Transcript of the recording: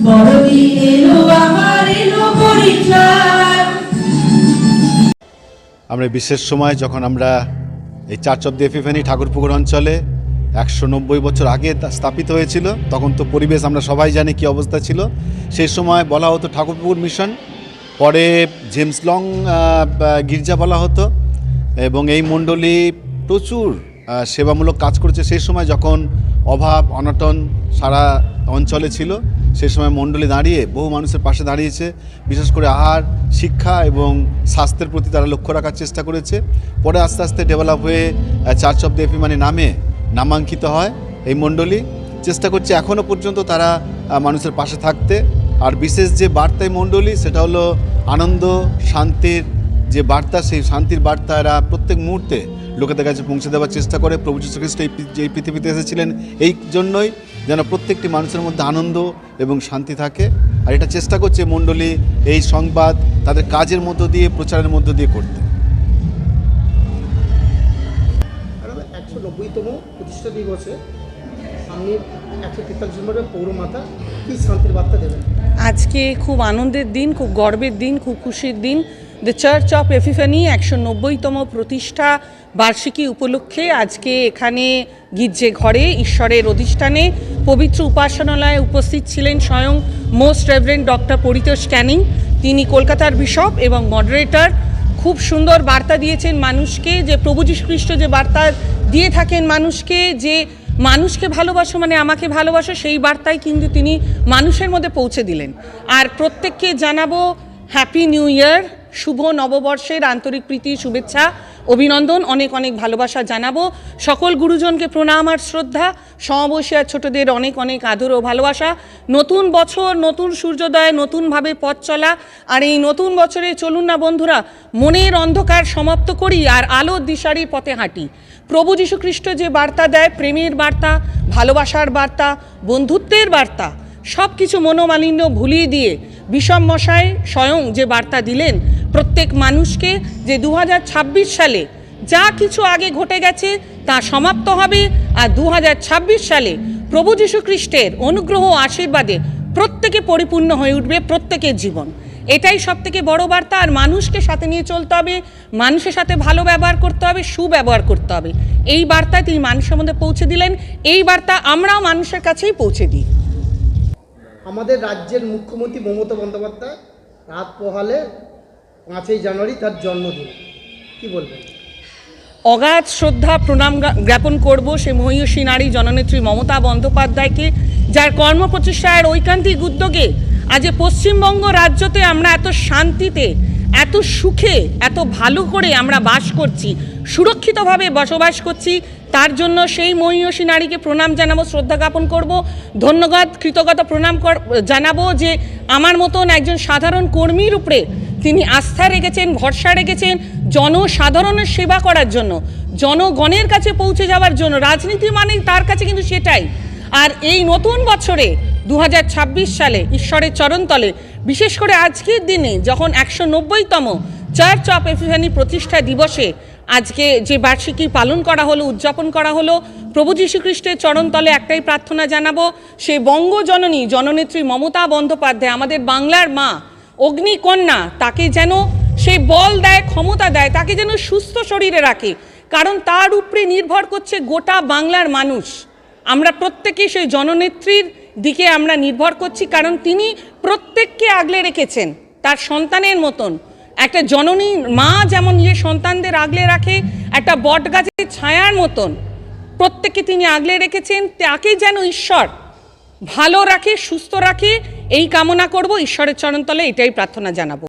বড়দিন এলো আমার এলো পরিচয়। আমরা বিশেষ সময় যখন আমরা এই church of the Epiphany Thakurpukur অঞ্চলে 190 বছর আগে স্থাপিত হয়েছিল, তখন তো পরিবেশ আমরা সবাই জানি কী অবস্থা ছিল। সেই সময় বলা হতো ঠাকুরপুকুর মিশন, পরে জেমস লং গির্জা বলা হতো, এবং এই মণ্ডলী প্রচুর সেবামূলক কাজ করেছে। সেই সময় যখন অভাব অনটন সারা অঞ্চলে ছিল, সেই সময় মণ্ডলী দাঁড়িয়ে বহু মানুষের পাশে দাঁড়িয়েছে। বিশেষ করে আহার, শিক্ষা এবং স্বাস্থ্যের প্রতি তারা লক্ষ্য রাখার চেষ্টা করেছে। পরে আস্তে আস্তে ডেভেলপ হয়ে চার্চ অফ দি এপিফ্যানি নামে নামাঙ্কিত হয় এই মণ্ডলী। চেষ্টা করছে এখনও পর্যন্ত তারা মানুষের পাশে থাকতে। আর বিশেষ যে বার্তা এই মণ্ডলী, সেটা হলো আনন্দ শান্তির যে বার্তা, সেই শান্তির বার্তা এরা প্রত্যেক মুহূর্তে লোকেদের কাছে পৌঁছে দেওয়ার চেষ্টা করে। প্রভু যীশু খ্রিস্ট এই পৃথিবীতে এসেছিলেন এই জন্যই, যেন প্রত্যেকটি মানুষের মধ্যে আনন্দ এবং শান্তি থাকে। আর এটা চেষ্টা করছে মণ্ডলী এই সংবাদ তাদের কাজের মধ্য দিয়ে, প্রচারের মধ্য দিয়ে করতে। 190তম প্রতিষ্ঠা দিবসে সামনে 143 নম্বরের পৌরমাতা কি শান্তির বার্তা দেবেন? আজকে খুব আনন্দের দিন, খুব গর্বের দিন, খুব খুশির দিন। দ্য চার্চ অফ এপিফ্যানি 190তম প্রতিষ্ঠা বার্ষিকী উপলক্ষে আজকে এখানে গির্জে ঘরে ঈশ্বরের অধিষ্ঠানে পবিত্র উপাসনালয়ে উপস্থিত ছিলেন স্বয়ং most reverend doctor Paritosh Canning. তিনি কলকাতার বিশপ এবং মডারেটর। খুব সুন্দর বার্তা দিয়েছেন মানুষকে, যে প্রভু যীশু খ্রিস্ট যে বার্তা দিয়ে থাকেন মানুষকে, যে মানুষকে ভালোবাসো মানে আমাকে ভালোবাসো, সেই বার্তাই কিন্তু তিনি মানুষের মধ্যে পৌঁছে দিলেন। আর প্রত্যেককে জানাবো হ্যাপি নিউ ইয়ার, শুভ নববর্ষের আন্তরিক প্রীতি, শুভেচ্ছা, অভিনন্দন, অনেক অনেক ভালোবাসা জানাবো। সকল গুরুজনকে প্রণাম আর শ্রদ্ধা, সমাবয়সী আর ছোটদের অনেক অনেক আদর ও ভালোবাসা। নতুন বছর, নতুন সূর্যোদয়, নতুনভাবে পথ চলা। আর এই নতুন বছরে চলুন না বন্ধুরা, মনের অন্ধকার সমাপ্ত করি আর আলোর দিশারির পথে হাঁটি। প্রভু যীশু খ্রিস্ট যে বার্তা দেয়, প্রেমের বার্তা, ভালোবাসার বার্তা, বন্ধুত্বের বার্তা, সব কিছু মনোমালিন্য ভুলিয়ে দিয়ে বিষম মশাই স্বয়ং যে বার্তা দিলেন প্রত্যেক মানুষকে, যে 2026 সালে যা কিছু আগে ঘটে গেছে তা সমাপ্ত হবে, আর 2026 সালে প্রভু যীশু খ্রিস্টের অনুগ্রহ আশীর্বাদে প্রত্যেকে পরিপূর্ণ হয়ে উঠবে প্রত্যেকের জীবন। এটাই সব থেকে বড় বার্তা। আর মানুষকে সাথে নিয়ে চলতে হবে, মানুষের সাথে ভালো ব্যবহার করতে হবে, সুব্যবহার করতে হবে। এই বার্তা তিনি মানুষের মধ্যে পৌঁছে দিলেন। এই বার্তা আমরাও মানুষের কাছেই পৌঁছে দিই। আমাদের রাজ্যের মুখ্যমন্ত্রী মমতা বন্দ্যোপাধ্যায় রাত পোহালে 5ই জানুয়ারি তার জন্মদিন, কি বলবেন? অগাধ শ্রদ্ধা প্রণাম জ্ঞাপন করব সে মহীয়সী নারী জননেত্রী মমতা বন্দ্যোপাধ্যায়কে, যার কর্মপ্রচেষ্টার ঐকান্তিক উদ্যোগে আজ পশ্চিমবঙ্গ রাজ্যতে আমরা এত শান্তিতে, এত সুখে, এত ভালো করে আমরা বাস করছি, সুরক্ষিতভাবে বসবাস করছি। তার জন্য সেই মহীয়সী নারীকে প্রণাম জানাবো, শ্রদ্ধা জ্ঞাপন করব, ধন্যবাদ, কৃতজ্ঞতা প্রণাম জানাবো যে আমার মতন একজন সাধারণ কর্মীর উপরে তিনি আস্থা রেখেছেন, ভরসা রেখেছেন জনসাধারণের সেবা করার জন্য, জনগণের কাছে পৌঁছে যাওয়ার জন্য। রাজনীতি মানেই তার কাছে কিন্তু সেটাই। আর এই নতুন বছরে 2026 সালে ঈশ্বরের চরণতলে, বিশেষ করে আজকের দিনে যখন 190তম চার্চ অফ এপিফ্যানি প্রতিষ্ঠা দিবসে আজকে যে বার্ষিকী পালন করা হলো, উদযাপন করা হলো, প্রভু যীশু খ্রিস্টের চরণতলে একটাই প্রার্থনা জানাবো, সে বঙ্গজননী জননেত্রী মমতা বন্দ্যোপাধ্যায়, আমাদের বাংলার মা, অগ্নিকন্যা, তাকে যেন সে বল দেয়, ক্ষমতা দেয়, তাকে যেন সুস্থ শরীরে রাখে। কারণ তার উপরে নির্ভর করছে গোটা বাংলার মানুষ। আমরা প্রত্যেকেই সেই জননেত্রীর দিকে আমরা নির্ভর করছি, কারণ তিনি প্রত্যেককে আগলে রেখেছেন তার সন্তানের মতন। একটা জননী মা যেমন নিজের সন্তানদের আগলে রাখে, একটা বট গাছের ছায়ার মতন প্রত্যেককে তিনি আগলে রেখেছেন। তাকে যেন ঈশ্বর ভালো রাখে, সুস্থ রাখে, এই কামনা করব। ঈশ্বরের চরণতলে এটাই প্রার্থনা জানাবো।